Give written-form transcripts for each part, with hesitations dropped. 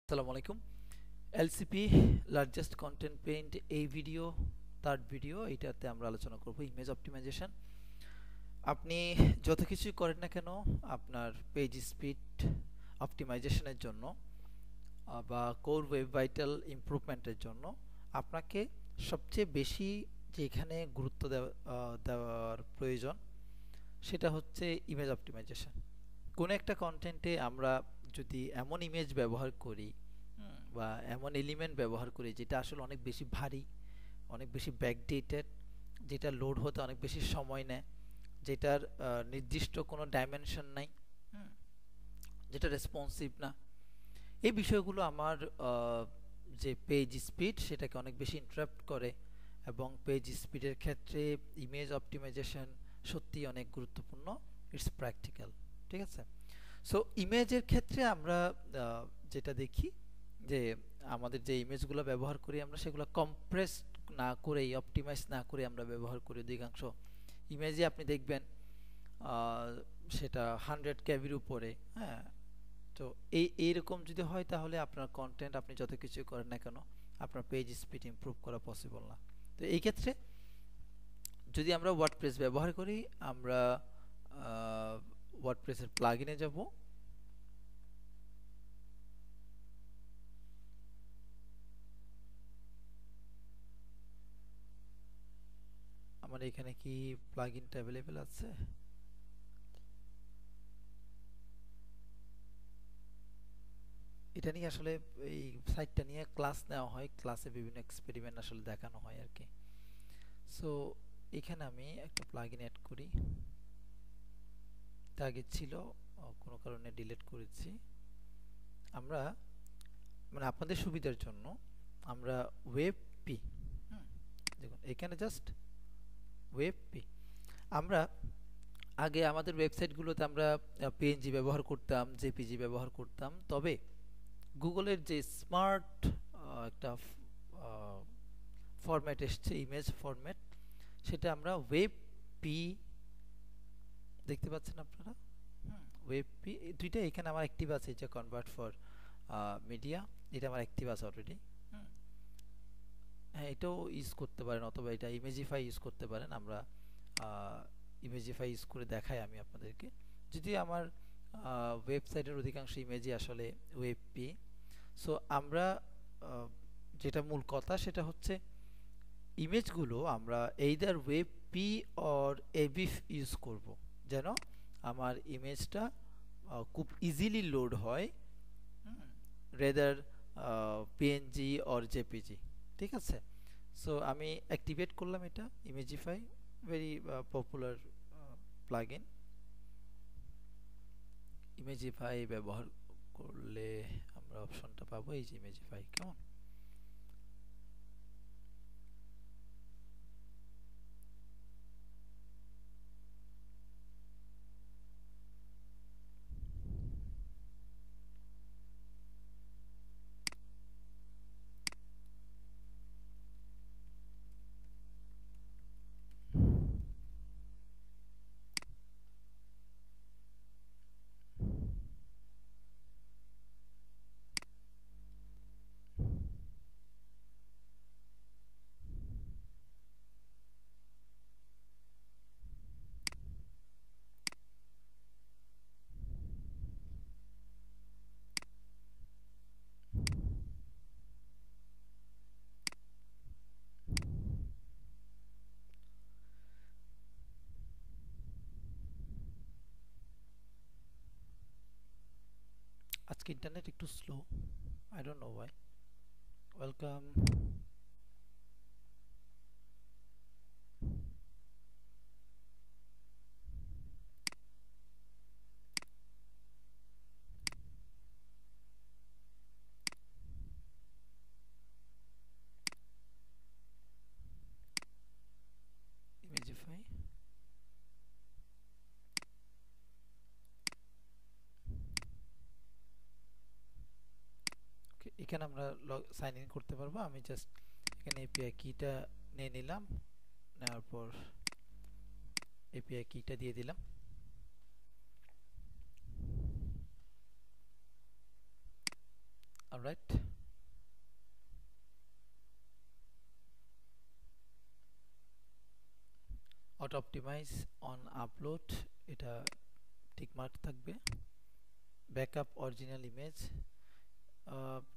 আসসালামু আলাইকুম। এলসিপি largest content paint এই ভিডিও থার্ড ভিডিও, এইটাতে আমরা আলোচনা করব ইমেজ অপটিমাইজেশন। আপনি যত কিছুই করেন না কেন আপনার পেজ স্পিড অপটিমাইজেশনের জন্য বা কোর ওয়েব ভাইটাল ইমপ্রুভমেন্টের জন্য আপনাকে সবচেয়ে বেশি যেখানে গুরুত্ব দেওয়ার প্রয়োজন সেটা হচ্ছে ইমেজ অপটিমাইজেশন। কোনো একটা কন্টেন্টে আমরা যদি এমন ইমেজ ব্যবহার করি বা এমন এলিমেন্ট ব্যবহার করি যেটা আসলে অনেক বেশি ভারী, অনেক বেশি ব্যাকডেটেড, যেটা লোড হতে অনেক বেশি সময় নেয়, যেটার নির্দিষ্ট কোনো ডাইমেনশন নাই, যেটা রেসপন্সিভ না, এই বিষয়গুলো আমার যে পেজ স্পিড সেটাকে অনেক বেশি ইন্টারাপ্ট করে। এবং পেজ স্পিডের ক্ষেত্রে ইমেজ অপটিমাইজেশন সত্যি অনেক গুরুত্বপূর্ণ। ইটস প্র্যাকটিক্যাল, ঠিক আছে? সো ইমেজের ক্ষেত্রে আমরা যেটা দেখি যে আমাদের যে ইমেজগুলো ব্যবহার করি আমরা সেগুলো কম্প্রেস না করেই, অপটিমাইজ না করে আমরা ব্যবহার করি। অধিকাংশ ইমেজে আপনি দেখবেন সেটা 100 কেবির উপরে। হ্যাঁ, তো এইরকম যদি হয় তাহলে আপনার কন্টেন্ট আপনি যত কিছু করেন না কেন আপনার পেজ স্পিড ইমপ্রুভ করা পসিবল না। তো এই ক্ষেত্রে যদি আমরা ওয়ার্ডপ্রেস ব্যবহার করি, আমরা ওয়ার্ডপ্রেসের প্লাগইনে যাব। আমার এখানে কি প্লাগইনটা অ্যাভেলেবেল আছে? এটা নিয়ে আসলে এই সাইটটা নিয়ে ক্লাস নেওয়া হয়, ক্লাসে বিভিন্ন এক্সপেরিমেন্ট আসলে দেখানো হয় আর কি। সো এখানে আমি একটা প্লাগইন অ্যাড করি। এটা আগে ছিল, কোনো কারণে ডিলিট করেছি। আমরা মানে আপনাদের সুবিধার জন্য আমরা ওয়েব পি, দেখুন এখানে জাস্ট ওয়েব পি। আমরা আগে আমাদের ওয়েবসাইটগুলোতে আমরা পিএনজি ব্যবহার করতাম, জেপিজি ব্যবহার করতাম, তবে গুগলের যে স্মার্ট একটা ফরম্যাট এসছে, ইমেজ ফরম্যাট, সেটা আমরা ওয়েব পি দেখতে পাচ্ছেন আপনারা। ওয়েব পি দুইটা এখানে আমার অ্যাক্টিভ আছে, যে কনভার্ট ফর মিডিয়া, এটা আমার অ্যাক্টিভ আছে অলরেডি। হ্যাঁ, এটাও ইউজ করতে পারেন, অথবা এটা ইমেজিফাই ইউজ করতে পারেন। আমরা ইমেজিফাই ইউজ করে দেখাই আমি আপনাদেরকে। যদি আমার ওয়েবসাইটের অধিকাংশ ইমেজই আসলে ওয়েব পি। সো আমরা যেটা মূল কথা সেটা হচ্ছে ইমেজগুলো আমরা either WebP or AVIF use করব, যেন আমার ইমেজটা খুব ইজিলি লোড হয়, রেদার পিএনজি অর জেপিজি, ঠিক আছে? সো আমি অ্যাক্টিভেট করলাম এটা, Imagify, very popular plugin. Imagify ব্যবহার করলে আমরা অপশনটা পাবো, এই যে ইমেজিফাই, কেমন? আজকে ইন্টারনেট একটু slow, I don't know why. Welcome. Imagify, okay, এখানে আমরা সাইন ইন করতে পারবো। আমি জাস্ট এখানে এপিআই কিটা নিয়ে নিলাম, নেওয়ার পর এপিআই কিটা দিয়ে দিলাম। Alright, auto optimize on upload, এটা টিক মার্ক থাকবে। ব্যাকআপ অরিজিনাল ইমেজ,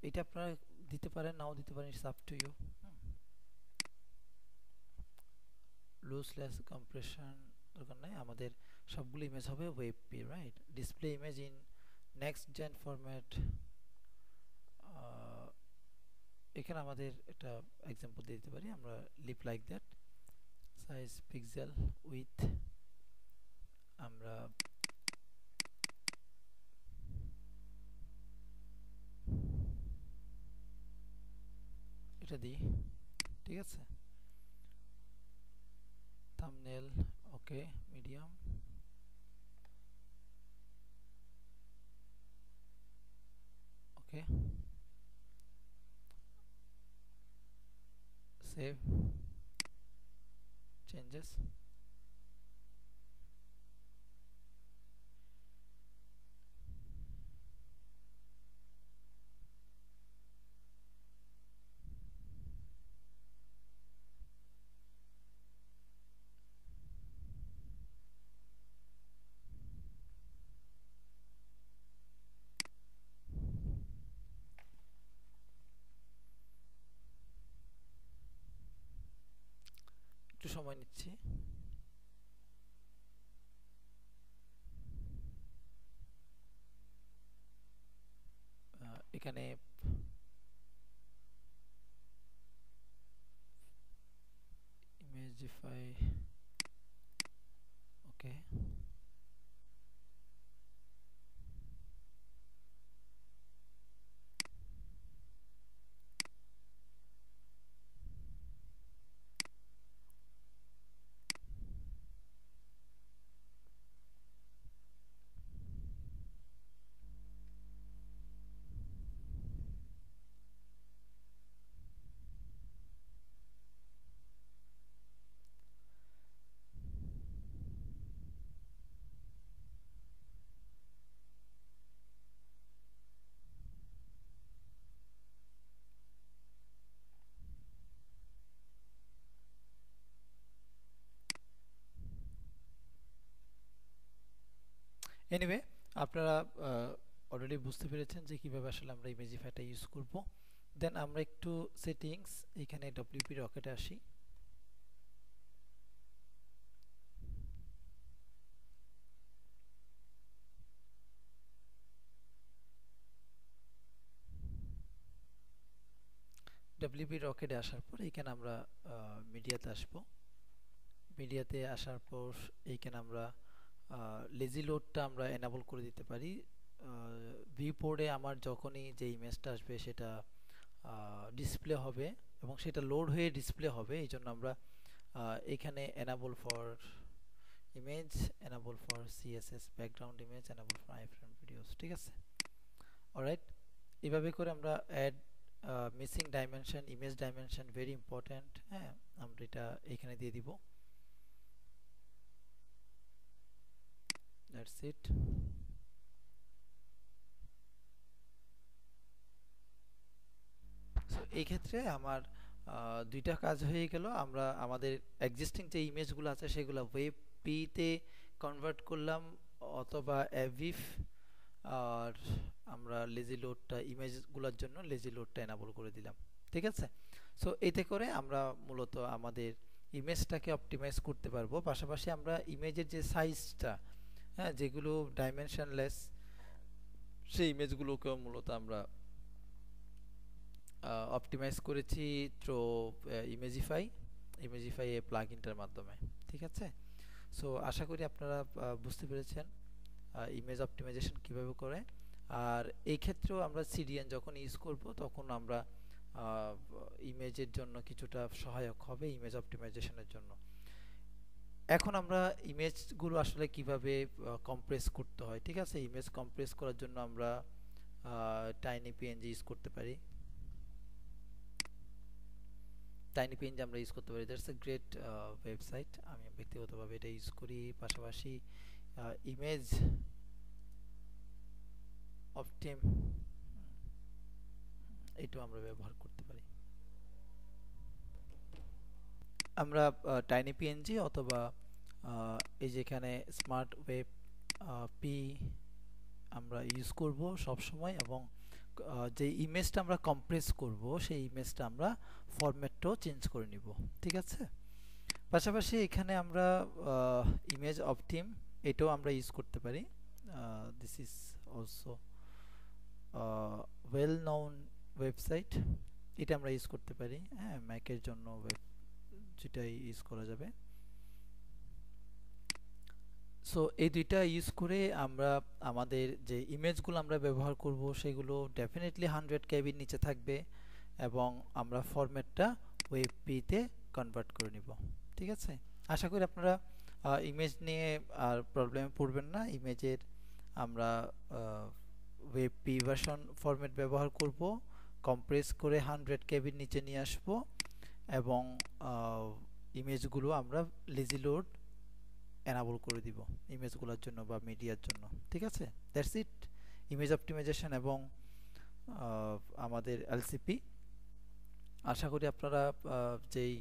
এটা আপনারা দিতে পারেন নাও দিতে পারেন, it's up to you. Lossless compression দরকার নাই, আমাদের সবগুলো ইমেজ হবে WebP, right. Display image in next gen format, এখানে আমাদের একটা এক্সাম্পল দিয়ে দিতে পারি আমরা, leave like that, size pixel with আমরা এটা দিই, ঠিক আছে। Thumbnail okay, medium, okay, save changes. একটু সময় নিচ্ছি। এখানে ইমেজিফাই, ওকে, এনিওয়ে আপনারা অলরেডি বুঝতে পেরেছেন যে কিভাবে আসলে আমরা ইমেজিফাইটা ইউজ করব। দেন আমরা একটু সেটিংস, এখানে ডব্লিউপি রকেটে আসি। ডব্লিউপি রকেটে আসার পর এইখানে আমরা মিডিয়াতে আসব। মিডিয়াতে আসার পর এইখানে আমরা লেজি লোডটা আমরা এনাবল করে দিতে পারি। ভিউপোর্টে আমার যখনই যে ইমেজটা আসবে সেটা ডিসপ্লে হবে এবং সেটা লোড হয়ে ডিসপ্লে হবে, এই জন্য আমরা এখানে enable for image, enable for CSS background image, enable for iframe videos, ঠিক আছে। অলরাইট, এভাবে করে আমরা add missing dimension, image dimension very important, হ্যাঁ, আমরা এটা এখানে দিয়ে দিব। That's it. সো এই ক্ষেত্রে আমার দুইটা কাজ হয়ে গেল। আমরা আমাদের এক্সিস্টিং যে ইমেজগুলো আছে সেগুলো ওয়েব পিতে কনভার্ট করলাম অথবা অ্যাভিভ, আর আমরা লেজি লোডটা ইমেজগুলোর জন্য লেজি লোডটা এনাবল করে দিলাম, ঠিক আছে। সো এতে করে আমরা মূলত আমাদের ইমেজটাকে অপটিমাইজ করতে পারবো। পাশাপাশি আমরা ইমেজের যে সাইজটা, হ্যাঁ, যেগুলো ডাইমেনশনলেস সেই ইমেজগুলোকেও মূলত আমরা অপটিমাইজ করেছি থ্রু ইমেজিফাই এ প্লাগইনটার মাধ্যমে, ঠিক আছে। সো আশা করি আপনারা বুঝতে পেরেছেন ইমেজ অপটিমাইজেশন কিভাবে করে। আর এই ক্ষেত্রেও আমরা সিডিএন যখন ইউজ করব তখন আমরা ইমেজের জন্য কিছুটা সহায়ক হবে ইমেজ অপটিমাইজেশনের জন্য। এখন আমরা ইমেজগুলো আসলে কিভাবে কম্প্রেস করতে হয়, ঠিক আছে। ইমেজ কম্প্রেস করার জন্য আমরা টাইনি পিএনজি ইউজ করতে পারি। টাইনি পিএনজি আমরা ইউজ করতে পারি, দ্যাটস এ গ্রেট ওয়েবসাইট, আমি ব্যক্তিগতভাবে এটা ইউজ করি। পাশাপাশি ইমেজ অপটিম এটাও আমরা ব্যবহার করতে পারি। আমরা টাইনি পিএনজি অথবা এই যেখানে স্মার্ট ওয়েব পি আমরা ইউজ করব সব সময়, এবং যে ইমেজটা আমরা কম্প্রেস করব সেই ইমেজটা আমরা ফরম্যাটটাও চেঞ্জ করে নিব। ঠিক আছে, পাশাপাশি এখানে আমরা ইমেজ অপটিম এটাও আমরা ইউজ করতে পারি। This is also well known website, এটা আমরা ইউজ করতে পারি। হ্যাঁ, ম্যাকের জন্য যেটাই ইউজ করা যাবে। সো এই দুইটা ইউজ করে আমরা আমাদের যে ইমেজগুলো আমরা ব্যবহার করব সেগুলো ডেফিনেটলি 100 কেবির নিচে থাকবে, এবং আমরা ফরম্যাটটা ওয়েবপিতে কনভার্ট করে নিব। ঠিক আছে, আশা করি আপনারা ইমেজ নিয়ে আর প্রবলেমে পড়বেন না। ইমেজের আমরা ওয়েবপি ভার্সন ফরম্যাট ব্যবহার করব, কম্প্রেস করে 100 কেবির নিচে নিয়ে আসব, এবং ইমেজগুলো আমরা লেজি লোড এনাবল করে দিব ইমেজগুলোর জন্য বা মিডিয়ার জন্য। ঠিক আছে, দ্যাটস ইট, ইমেজ অপটিমাইজেশন এবং আমাদের এলসিপি। আশা করি আপনারা যেই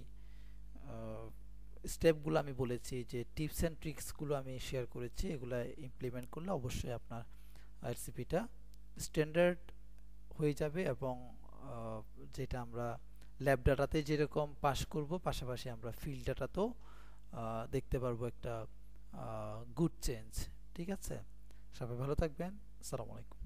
স্টেপগুলো আমি বলেছি, যে টিপস অ্যান্ড ট্রিক্সগুলো আমি শেয়ার করেছি, এগুলো ইমপ্লিমেন্ট করলে অবশ্যই আপনার এলসিপিটা স্ট্যান্ডার্ড হয়ে যাবে, এবং যেটা আমরা ল্যাব ডাটাতে যেরকম পাস করব, পাশাপাশি আমরা ফিল্ড ডাটাতেও দেখতে পারবো একটা গুড চেঞ্জ। ঠিক আছে, সবাই ভালো থাকবেন। আসসালামু আলাইকুম।